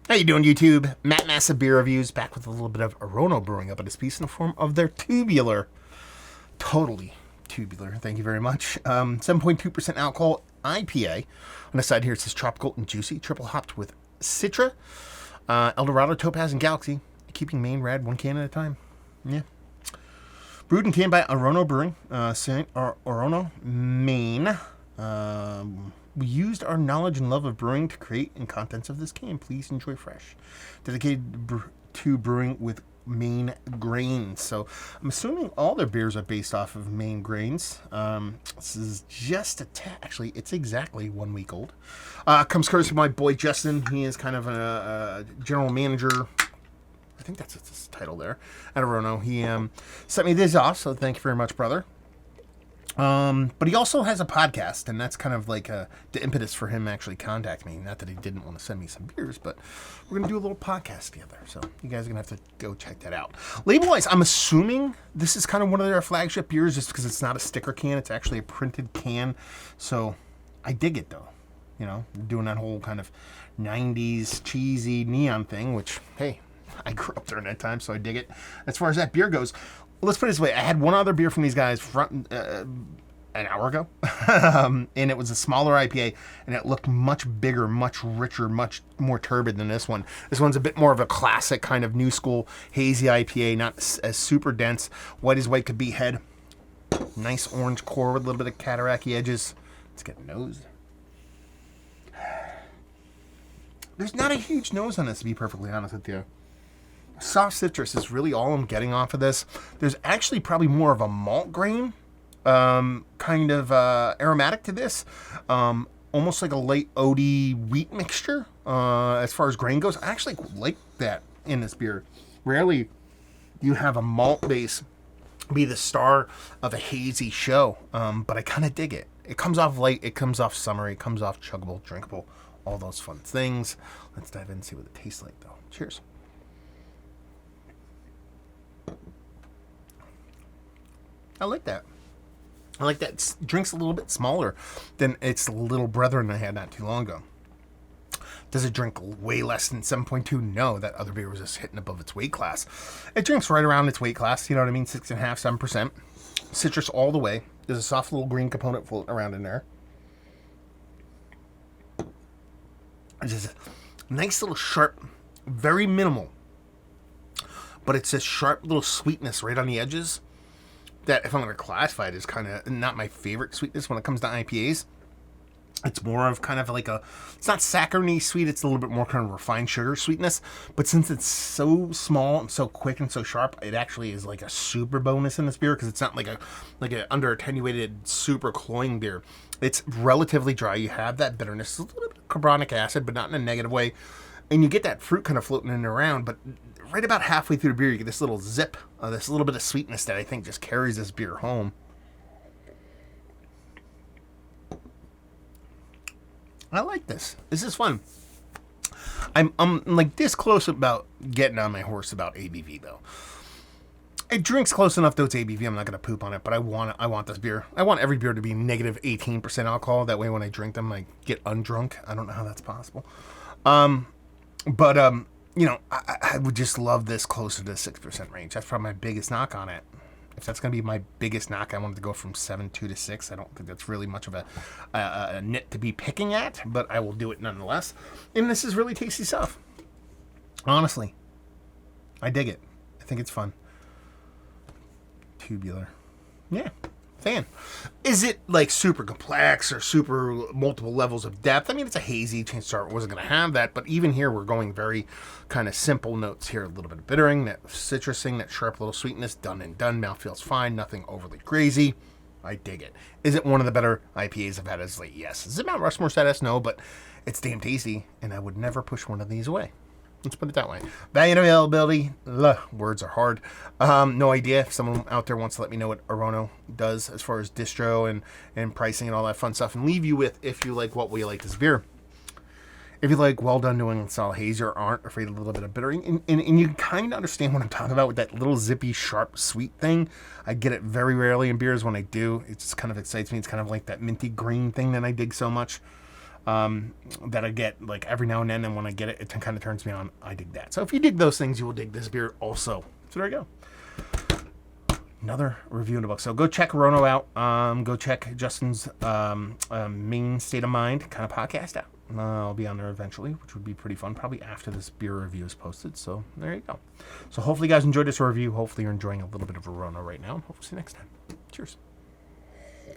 How you doing, YouTube? Matt Massa Beer Reviews, back with a little bit of Orono brewing up in this piece in the form of their Tubular. Totally tubular, thank you very much. 7.2% alcohol IPA. On the side here it says tropical and juicy, triple hopped with Citra, Eldorado, Topaz, and Galaxy. Keeping Maine rad, one can at a time. Yeah. Brewed and canned by Orono Brewing, St. Orono, Maine. We used our knowledge and love of brewing to create the contents of this can. Please enjoy fresh. Dedicated to brewing with Maine grains. So I'm assuming all their beers are based off of Maine grains. This is just actually, it's exactly 1 week old. Comes courtesy of my boy Justin. He is kind of a general manager. I think that's his title there at Orono. He sent me this off, so thank you very much, brother. But he also has a podcast, and that's kind of like the impetus for him actually contacting me. Not that he didn't want to send me some beers, but we're going to do a little podcast together. So you guys are going to have to go check that out. Label-wise, I'm assuming this is kind of one of their flagship beers just because it's not a sticker can. It's actually a printed can. So I dig it, though. You know, doing that whole kind of 90s cheesy neon thing, which, hey, I grew up during that time, so I dig it. As far as that beer goes, let's put it this way. I had one other beer from these guys an hour ago, and it was a smaller IPA, and it looked much bigger, much richer, much more turbid than this one. This one's a bit more of a classic kind of new school hazy IPA, not as super dense. White as white could be head. Nice orange core with a little bit of cataracty edges. Let's get nose. There's not a huge nose on this, to be perfectly honest with you. Soft citrus is really all I'm getting off of this. There's actually probably more of a malt grain kind of aromatic to this. Almost like a light oaty wheat mixture as far as grain goes. I actually like that in this beer. Rarely you have a malt base be the star of a hazy show, but I kind of dig it. It comes off light, it comes off summery, it comes off chuggable, drinkable, all those fun things. Let's dive in and see what it tastes like, though. Cheers. I like that. I like that. It drinks a little bit smaller than its little brethren I had not too long ago. Does it drink way less than 7.2? No, that other beer was just hitting above its weight class. It drinks right around its weight class, you know what I mean? 6.5%, 7%. Citrus all the way. There's a soft little green component floating around in there. It's just a nice little sharp, very minimal, but it's a sharp little sweetness right on the edges. That, if I'm going to classify it, is kind of not my favorite sweetness when it comes to IPAs. It's more of kind of like it's not saccharine sweet, it's a little bit more kind of refined sugar sweetness. But since it's so small and so quick and so sharp, it actually is like a super bonus in this beer because it's not like a under attenuated, super cloying beer. It's relatively dry. You have that bitterness, a little bit of carbonic acid, but not in a negative way. And you get that fruit kind of floating in and around, but right about halfway through the beer, you get this little zip, this little bit of sweetness that I think just carries this beer home. I like this. This is fun. I'm like this close about getting on my horse about ABV, though. It drinks close enough though it's ABV. I'm not going to poop on it, but I want this beer. I want every beer to be negative 18% alcohol. That way when I drink them, I get undrunk. I don't know how that's possible. But you know, I would just love this closer to the 6% range. That's probably my biggest knock on it. If that's going to be my biggest knock, I wanted to go from 7.2 to 6. I don't think that's really much of a nit to be picking at, but I will do it nonetheless. And this is really tasty stuff. Honestly, I dig it. I think it's fun. Tubular. Yeah. Fan. Is it like super complex or super multiple levels of depth? I mean, it's a hazy. Chances are it wasn't going to have that, but even here we're going very kind of simple notes here. A little bit of bittering, that citrusing, that sharp little sweetness. Done and done. Mouth feels fine. Nothing overly crazy. I dig it. Is it one of the better IPAs I've had as late? Yes. Is it Mount Rushmore status? No, but it's damn tasty, and I would never push one of these away. Let's put it that way. Value and availability. Words are hard. No idea. If someone out there wants to let me know what Orono does as far as distro and pricing and all that fun stuff, and leave you with if you like what we like this beer. If you like well done New England style hazy or aren't afraid of a little bit of bittering, and you kind of understand what I'm talking about with that little zippy, sharp, sweet thing. I get it very rarely in beers. When I do, it just kind of excites me. It's kind of like that minty green thing that I dig so much. that I get like every now and then, and when I get it, it kind of turns me on. I dig that. So if you dig those things, you will dig this beer also. So there you go. Another review in the book. So go check Orono out. Go check Justin's Main State of Mind kind of podcast out. I'll be on there eventually, which would be pretty fun, probably after this beer review is posted. So there you go. So hopefully you guys enjoyed this review. Hopefully you're enjoying a little bit of Orono right now. Hope to see you next time. Cheers.